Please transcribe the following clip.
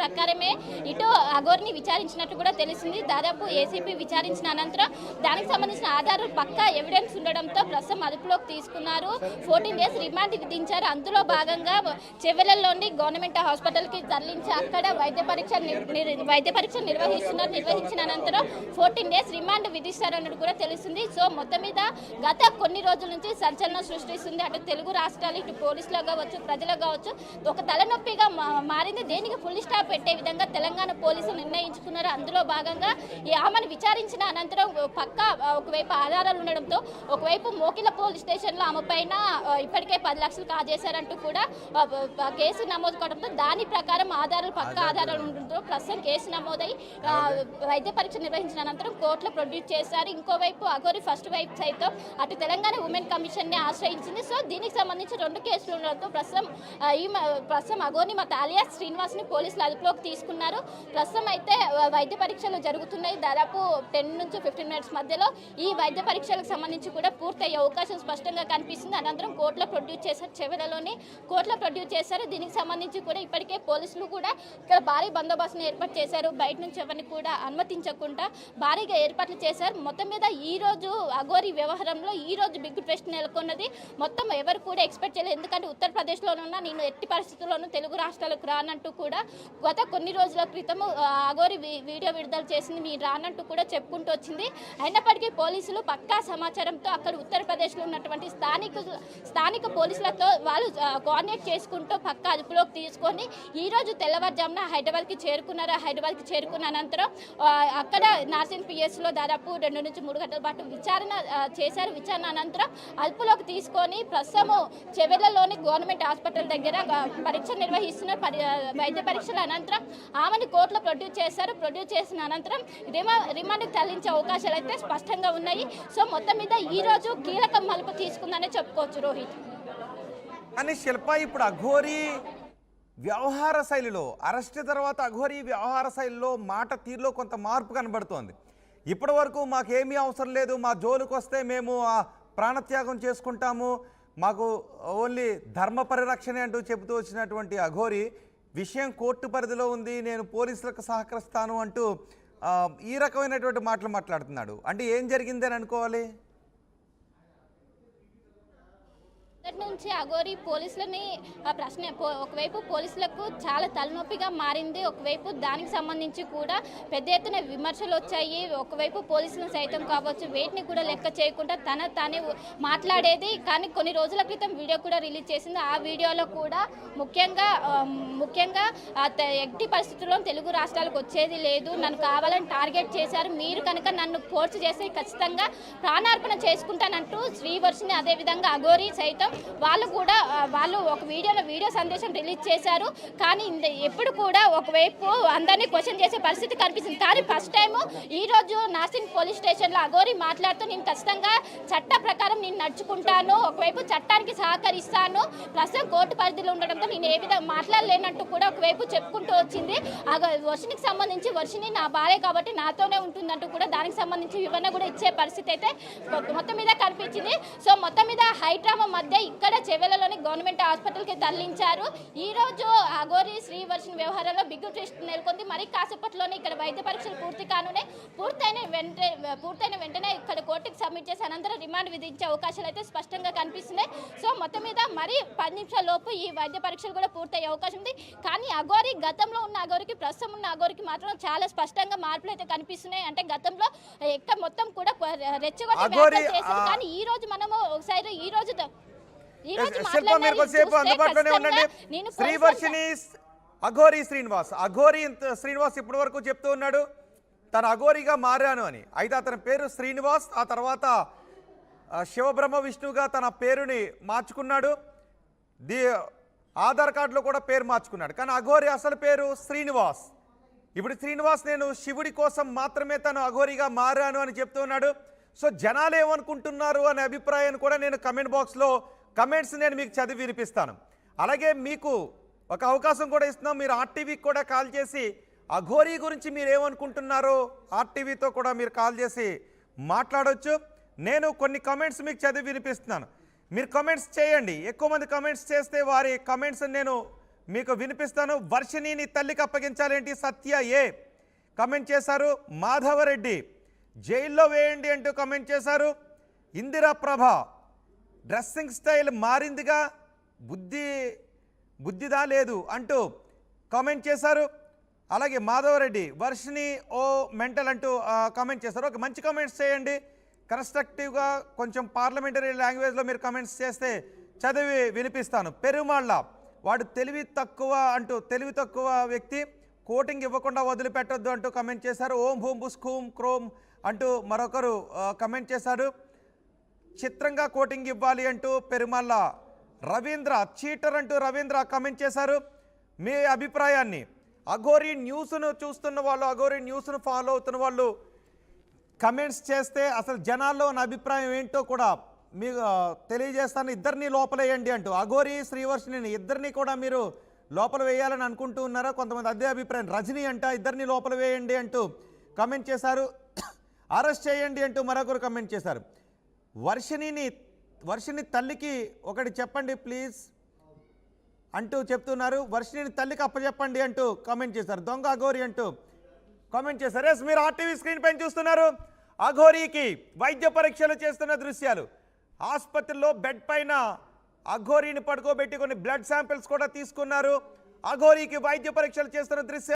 ప్రకారమే ఇటు అఘోరిని విచారించినట్టు కూడా తెలిసింది. దాదాపు ఏసీపీ విచారించిన అనంతరం దానికి సంబంధించిన ఆధారాలు పక్కా ఎవిడెన్స్ ఉండడంతో ప్రస్తుతం అదుపులోకి తీసుకున్నారు. 14 days రిమాండ్ విధించారు. అందులో భాగంగా చెవెలలోని గవర్నమెంట్ హాస్పిటల్కి తరలించి అక్కడ వైద్య పరీక్ష నిర్వహించిన అనంతరం 14 days రిమాండ్ విధిస్తారన్నట్టు కూడా తెలుస్తుంది. సో మొత్తం మీద గత కొన్ని రోజుల నుంచి సంచలనం సృష్టిస్తుంది. అటు తెలుగు రాష్ట్రాలు, ఇటు పోలీసులు కావచ్చు, ప్రజలకు కావచ్చు ఒక తలనొప్పిగా మారింది. దేనికి ఫుల్ స్టాప్ పెట్టే విధంగా తెలంగాణ పోలీసులు నిర్ణయించుకున్నారు. అందులో భాగంగా ఆమెను విచారించిన అనంతరం పక్కా ఒకవైపు ఆధారాలు ఉండడంతో ఒకవైపు మోకిల పోలీస్ స్టేషన్లో ఆమె పైన ఇప్పటికే 10 లక్షలు కాజేశారంటూ కూడా కేసు నమోదు కావడంతో దాని ప్రకారం పక్కా ఆధారాలు ఉండడంతో ప్రస్తుతం కేసు నమోదై వైద్య పరీక్ష నిర్వహించిన అనంతరం కోర్టులో ప్రొడ్యూస్ చేశారు. ఇంకోవైపు అఘోరి ఫస్ట్ వైపు సైతం అటు తెలంగాణ ఉమెన్ కమిషన్ని ఆశ్రయించింది. సో దీనికి సంబంధించి 2 కేసులు ఉండడంతో ప్రస్తుతం అఘోరి మత అలియాస్ శ్రీనివాస్ని పోలీసులు అదుపులోకి తీసుకున్నారు. ప్రస్తుతం అయితే వైద్య పరీక్షలు జరుగుతున్నాయి. దాదాపు 10 నుంచి 15 minutes మధ్యలో ఈ వైద్య పరీక్షలకు సంబంధించి కూడా పూర్తయ్యే అవకాశం స్పష్టంగా కనిపిస్తుంది. అనంతరం కోర్టులో ప్రొడ్యూస్ చేశారు. చెవెలలోని కోర్టులో ప్రొడ్యూస్ చేశారు. దీనికి సంబంధించి కూడా ఇప్పటికే పోలీసులు కూడా ఇక్కడ భారీ బందోబస్తును ఏర్పాటు చేశారు. బయట నుంచి ఎవరిని కూడా అనుమతించకుండా భారీగా ఏర్పాట్లు చేశారు. మొత్తం మీద ఈ రోజు అఘోరి వ్యవహారంలో ఈ రోజు బిగ్ ట్విస్ట్ నెలకొన్నది. మొత్తం ఎవరు కూడా ఎక్స్పెక్ట్ చేయలేదు. ఎందుకంటే ఉత్తరప్రదేశ్లోనున్న నేను ఎట్టి పరిస్థితుల్లోనూ తెలుగు రాష్ట్రాలకు రానంటూ కూడా గత కొన్ని రోజుల క్రితం అఘోరి వీడియో విడుదల చేసింది. మీరు రానంటూ కూడా చెప్పుకుంటూ వచ్చింది. అయినప్పటికీ పోలీసులు పక్కా సమాచారంతో అక్కడ ఉత్తరప్రదేశ్లో ఉన్నటువంటి స్థానిక పోలీసులతో వాళ్ళు కోఆర్డినేట్ చేసుకుంటూ పక్కా అదుపులోకి తీసుకొని ఈరోజు తెల్లవారుజామున హైదరాబాద్కి చేరుకున్నారు. హైదరాబాద్కి చేరుకున్న అనంతరం అక్కడ నార్సింగ్ పిఎస్లో దాదాపు 2 నుంచి 3 గంటల పాటు విచారణ చేశారు. విచారణ అనంతరం అదుపులోకి తీసుకొని ప్రస్తుతం చెవెళ్లలోని గవర్నమెంట్ హాస్పిటల్ దగ్గర పరీక్ష నిర్వహిస్తున్న వైద్య పరీక్షల అనంతరం ఆమెను కోర్టులో ప్రొడ్యూస్ చేశారు. ప్రొడ్యూస్ చేసిన అనంతరం రిమాండ్కి తరలించే అవకాశాలు అయితే స్పష్టంగా ఉన్నాయి. సో మొత్తం మీద ఈ రోజు కీలక మలుపు తీసుకుందనే చెప్పుకోవచ్చు రోహిత్. కానీ శిల్ప ఇప్పుడు అఘోరి వ్యవహార శైలిలో అరెస్ట్ తర్వాత అఘోరి వ్యవహార శైలిలో మాట తీరులో కొంత మార్పు కనబడుతోంది. ఇప్పటి వరకు మాకేమీ అవసరం లేదు, మా జోలికి వస్తే మేము ప్రాణత్యాగం చేసుకుంటాము, మాకు ఓన్లీ ధర్మ పరిరక్షణ అంటూ చెబుతూ వచ్చినటువంటి అఘోరి విషయం కోర్టు పరిధిలో ఉంది, నేను పోలీసులకు సహకరిస్తాను అంటూ ఈ రకమైనటువంటి మాటలు మాట్లాడుతున్నాడు. అంటే ఏం జరిగిందని అనుకోవాలి? నుంచి అఘోరి పోలీసులని ప్రశ్న ఒకవైపు పోలీసులకు చాలా తలనొప్పిగా మారింది. ఒకవైపు దానికి సంబంధించి కూడా పెద్ద ఎత్తున విమర్శలు వచ్చాయి. ఒకవైపు పోలీసులను సైతం కావచ్చు వేటిని కూడా లెక్క చేయకుండా తానే మాట్లాడేది. కానీ కొన్ని రోజుల క్రితం వీడియో కూడా రిలీజ్ చేసింది. ఆ వీడియోలో కూడా ముఖ్యంగా ఎట్టి పరిస్థితుల్లో తెలుగు రాష్ట్రాలకు వచ్చేది లేదు, నన్ను కావాలని టార్గెట్ చేశారు, మీరు కనుక నన్ను ఫోర్స్ చేసి ఖచ్చితంగా ప్రాణార్పణ చేసుకుంటానంటూ శ్రీవర్షిని అదేవిధంగా అఘోరి సైతం వాళ్ళు ఒక వీడియో సందేశం రిలీజ్ చేశారు. కానీ ఎప్పుడు కూడా ఒకవైపు అందరినీ క్వశ్చన్ చేసే పరిస్థితి కనిపిస్తుంది. కానీ ఫస్ట్ టైం ఈ రోజు నార్సింగ్ పోలీస్ స్టేషన్లో అఘోరి మాట్లాడుతూ నేను ఖచ్చితంగా చట్ట ప్రకారం నేను నడుచుకుంటాను, ఒకవైపు చట్టానికి సహకరిస్తాను, ప్రస్తుతం కోర్టు పరిధిలో ఉండడంతో నేను ఏ విధంగా మాట్లాడలేనట్టు కూడా ఒకవైపు చెప్పుకుంటూ వచ్చింది. వర్షినికి సంబంధించి వర్షిని నా భార్య కాబట్టి నాతోనే ఉంటుందంటూ కూడా దానికి సంబంధించి వివరణ కూడా ఇచ్చే పరిస్థితి అయితే మొత్తం మీద కనిపించింది. సో మొత్తం మీద హైడ్రామా మధ్య ఇక్కడ చెవెలలోని గవర్నమెంట్ హాస్పిటల్కి తరలించారు. ఈ రోజు అఘోరి శ్రీవర్షిని వ్యవహారంలో బిగ్ ట్విస్ట్ నెలకొంది. మరి కాసేపట్లోనే ఇక్కడ వైద్య పరీక్షలు పూర్తయిన వెంటనే ఇక్కడ కోర్టుకి సబ్మిట్ చేసి అనంతరం రిమాండ్ విధించే అవకాశాలు అయితే స్పష్టంగా కనిపిస్తున్నాయి. సో మొత్తం మీద మరి 10 నిమిషాల లోపు ఈ వైద్య పరీక్షలు కూడా పూర్తయ్యే అవకాశం ఉంది. కానీ అఘోరి గతంలో ఉన్న అఘోరికి ప్రస్తుతం ఉన్న అఘోరికి మాత్రం చాలా స్పష్టంగా మార్పులు అయితే కనిపిస్తున్నాయి. అంటే గతంలో ఎక్కడ మొత్తం కూడా రెచ్చగొట్టి చేశారు. కానీ ఈ రోజు మనము ఒకసారి అఘోరి శ్రీనివాస్ ఇప్పటి వరకు చెప్తూ ఉన్నాడు తను అఘోరిగా మారాను అని. అయితే అతని పేరు శ్రీనివాస్, ఆ తర్వాత శివబ్రహ్మ విష్ణువుగా తన పేరుని మార్చుకున్నాడు. ఆధార్ కార్డులో కూడా పేరు మార్చుకున్నాడు. కానీ అఘోరి అసలు పేరు శ్రీనివాస్. ఇప్పుడు శ్రీనివాస్ నేను శివుడి కోసం మాత్రమే తను అఘోరిగా మారాను అని చెప్తూ ఉన్నాడు. సో జనాలు ఏమనుకుంటున్నారు అనే అభిప్రాయాన్ని కూడా నేను కమెంట్ బాక్స్లో కమెంట్స్ నేను మీకు చదివి వినిపిస్తాను. అలాగే మీకు ఒక అవకాశం కూడా ఇస్తున్నాం, మీరు ఆర్టీవీకి కూడా కాల్ చేసి అఘోరి గురించి మీరు ఏమనుకుంటున్నారో ఆర్టీవీతో కూడా మీరు కాల్ చేసి మాట్లాడవచ్చు. నేను కొన్ని కమెంట్స్ మీకు చదివి వినిపిస్తున్నాను, మీరు కమెంట్స్ చేయండి. ఎక్కువ మంది కమెంట్స్ చేస్తే వారి కమెంట్స్ నేను మీకు వినిపిస్తాను. వర్షిణిని తల్లికి అప్పగించాలేంటి సత్య ఏ కమెంట్ చేశారు. మాధవరెడ్డి జైల్లో వేయండి అంటూ కమెంట్ చేశారు. ఇందిరా ప్రభ డ్రెస్సింగ్ స్టైల్ మారిందిగా బుద్ధిదా లేదు అంటూ కామెంట్ చేశారు. అలాగే మాధవరెడ్డి వర్షిని ఓ మెంటల్ అంటూ కామెంట్ చేశారు. ఒక మంచి కామెంట్స్ చేయండి, కన్స్ట్రక్టివ్గా కొంచెం పార్లమెంటరీ లాంగ్వేజ్లో మీరు కామెంట్స్ చేస్తే చదివి వినిపిస్తాను. పెరుమాళ్ళ వాడు తెలివి తక్కువ వ్యక్తి, కోటింగ్ ఇవ్వకుండా వదిలిపెట్టొద్దు అంటూ కమెంట్ చేశారు. ఓం భూమ్ బుస్కూమ్ క్రోమ్ అంటూ మరొకరు కమెంట్ చేశారు. చిత్రంగా కోటింగ్ ఇవ్వాలి అంటూ పెరుమాళ్ళ. రవీంద్ర చీటర్ అంటూ రవీంద్ర కమెంట్ చేశారు. మీ అభిప్రాయాన్ని అఘోరీ న్యూస్ను చూస్తున్న వాళ్ళు, అఘోరీ న్యూస్ను ఫాలో అవుతున్న వాళ్ళు కమెంట్స్ చేస్తే అసలు జనాల్లో నా అభిప్రాయం ఏంటో కూడా మీకు తెలియజేస్తాను. ఇద్దరిని లోపలేయండి అంటూ అఘోరీ శ్రీవర్షిని ఇద్దరిని కూడా మీరు లోపల వేయాలని అనుకుంటూ ఉన్నారా? కొంతమంది అదే అభిప్రాయం. రజనీ అంట ఇద్దరిని లోపల వేయండి అంటూ కమెంట్ చేశారు. అరెస్ట్ చేయండి అంటూ మరొకరు కమెంట్ చేశారు. వర్షిని తల్లికి ఒకటి చెప్పండి ప్లీజ్ అంటూ చెప్తున్నారు. వర్షిని తల్లికి అప్పచెప్పండి అంటూ కామెంట్ చేశారు. దొంగ అఘోరీ అంటూ కామెంట్ చేశారు. ఎస్, మీరు ఆర్టీవీ స్క్రీన్ పైన చూస్తున్నారు. అఘోరీకి వైద్య పరీక్షలు చేస్తున్న దృశ్యాలు. ఆసుపత్రిలో బెడ్ పైన అఘోరీని పడుకోబెట్టి కొన్ని బ్లడ్ శాంపిల్స్ కూడా తీసుకున్నారు. అఘోరీకి వైద్య పరీక్షలు చేస్తున్న దృశ్యాలు.